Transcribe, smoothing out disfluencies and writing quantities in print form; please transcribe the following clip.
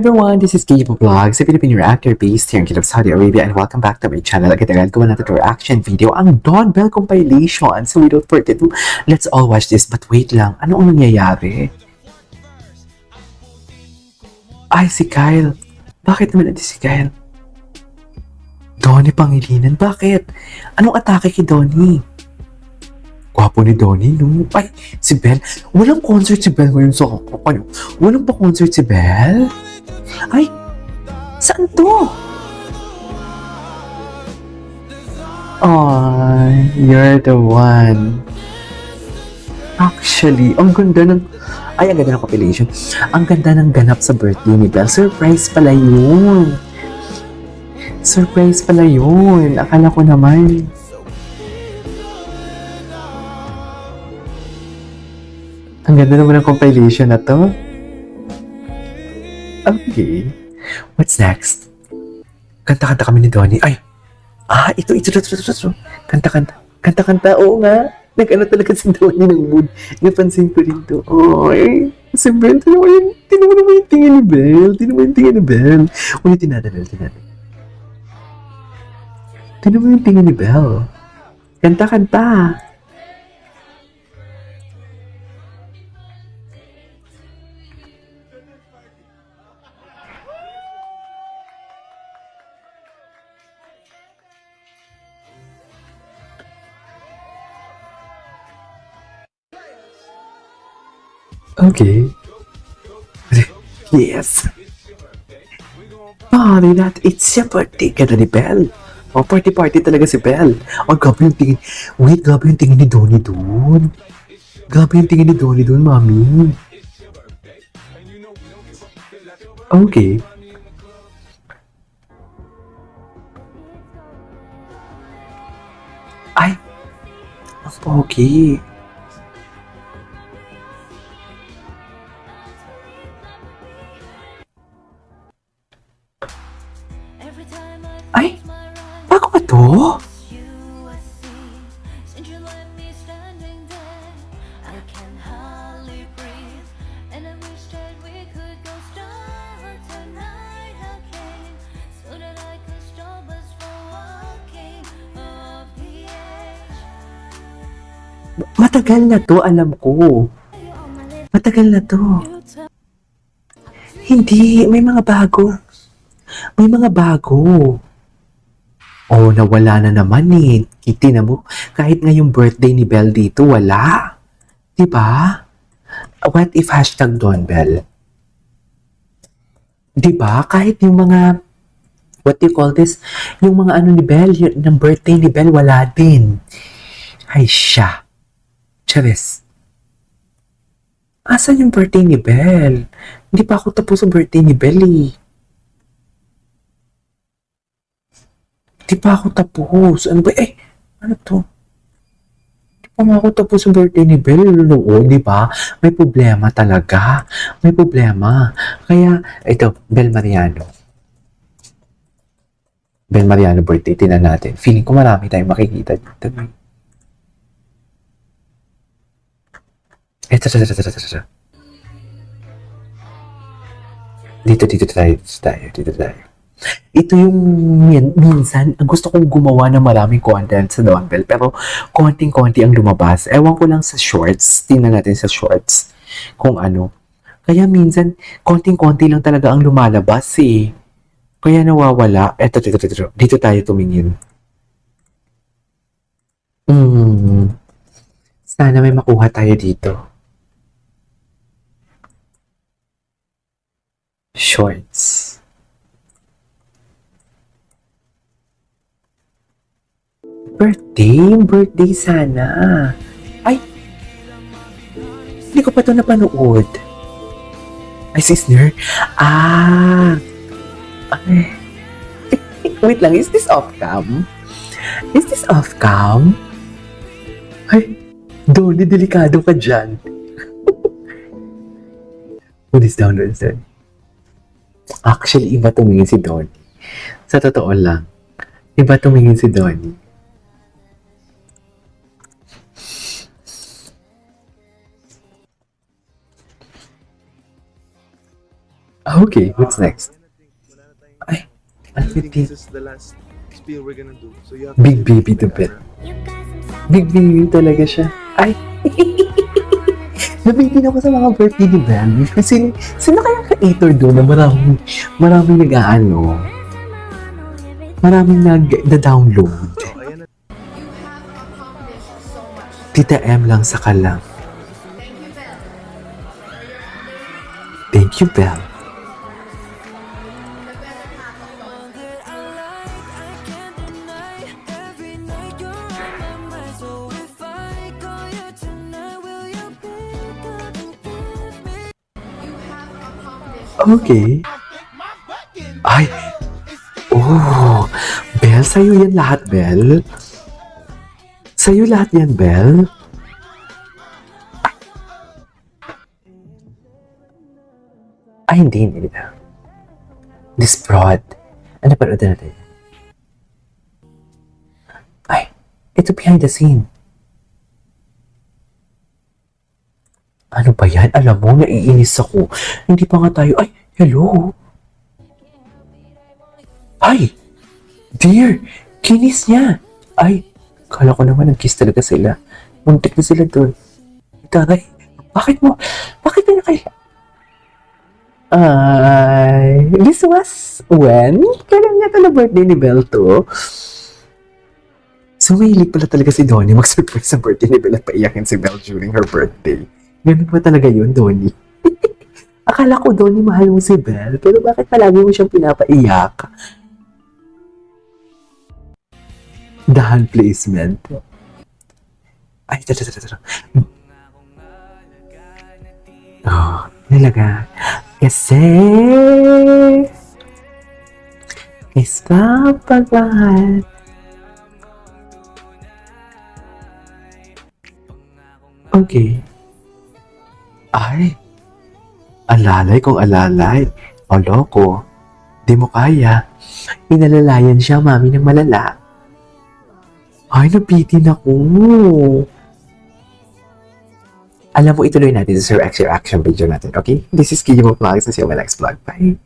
everyone, this is Kijipo Vlogs, a Philippine reactor based here in Kingdom of Saudi Arabia, and welcome back to my channel. Agad-agad gawa natin ito reaction video, ang Dawn Bell compilation. So without further ado, let's all watch this. But wait lang, ano ang nangyayari? Ay, si Kyle. Bakit naman natin si Kyle? Donnie Pangilinan, bakit? Anong atake kay Donnie? Gwapo ni Donnie, no? Ay, si Belle. Walang concert si Belle ngayon sa kapapay. Walang pa concert si Belle? Ay, saan to? Oh, you're the one. Actually, ang ganda ng... Ay, ang ganda ng compilation. Ang ganda ng ganap sa birthday ni Belle. Surprise pala yun. Surprise pala yun. Akala ko naman. Ang ganda naman ng compilation na to. Okay. What's next? Kanta-kanta kami ni Donnie. Ay! Ito. Kanta-kanta. Oo nga. Nag-ano talaga si Donnie ng mood. Napansin ko rin to. Ay! Si Belle, tinan mo naman yung tingin ni Belle. Ulitin natin. Tinan mo yung tingin ni Belle. Kanta-kanta. Okay. Yes. Party that it's your birthday. Ganda ni Belle. Oh, party talaga si Belle. Oh, grabe yung tingin. Wait, grabe yung tingin ni Donnie dun. Mami. Okay. Ay, ang pogi. Ay, bago ba to? Matagal na to, alam ko. Matagal na to. Hindi, may mga bago. Oh, nawala na naman eh. Kiti na mo, kahit ngayong birthday ni Belle dito, wala. Diba? What if hashtag Dawn Bell? Diba? Kahit yung mga, what do you call this? Yung mga ano ni Belle, yung birthday ni Belle, wala din. Ay, siya. Charis. Asan yung birthday ni Belle? Hindi pa ako tapos sa birthday ni Belle eh. Di pa ako tapos. Ano ba? Ano to? Di pa ako tapos sa birthday ni Belle. Oo, di ba? May problema talaga. Kaya, ito, Belle Mariano birthday. Tinan natin. Feeling ko marami tayong makikita dito. Ito. Dito tayo. Ito yung minsan, gusto kong gumawa ng maraming content sa Dawn Bell, pero konting-konti ang lumabas. Ewan ko lang sa shorts. Tingnan natin sa shorts kung ano. Kaya minsan, konting-konti lang talaga ang lumalabas eh. Kaya nawawala. Eto. Dito tayo tumingin. Sana may makuha tayo dito. Shorts. Birthday sana. Ay, hindi ko pa ito napanood. Ay, sister. Ay. Wait lang, is this off-cam? Ay, Donnie, delikado ka dyan. Put this down. Actually, iba tumingin si Donnie. Sa totoo lang, iba tumingin si Donnie. Okay, what's next? Ay, I ano think yun? this is the last spiel we're gonna do. So you have Big to baby to bed. Big baby talaga siya. Ay! Nabitin ako sa mga birthday ni Bel. Sino kaya creator doon na maraming nag-aano? Maraming nag-download. So, ayan na. Tita M lang sa kalang. Thank you, Bel. Okay. Ay! Oh! Bel, sa'yo yan lahat, Bel. Sa'yo lahat yan, Bel. Ay, hindi. This broad. Ano pa natin? Ay, ito behind the scene. Ano ba yan? Alam mo, naiinis ako. Hindi pa nga tayo. Ay, hello? Ay! Dear! Kinis niya! Ay, kala ko naman nag-kiss talaga sila. Muntik na sila doon. Taray, bakit mo na kayo? Ay, this was when? Kailan nga ito na birthday ni Belle to? So, mahilig pala talaga si Donnie mag-surprise sa birthday ni Belle at paiyakin si Belle during her birthday. Ganun ba talaga yun, Donnie? Akala ko, Donnie, mahal mo si Belle, pero bakit palagi mo siyang pinapaiyak? Dahan placement. Ay, tara. Oh, nalaga. Kasi pagmahal. Okay. Ay, alalay kung alalay. O loko, di mo kaya. Inalalayan siya, mami, ng malala. Ay, nabitin ako. Alam mo, ituloy natin sa Sir X reaction video natin, okay? This is Kiji Vlogs and see you on my next vlog. Bye!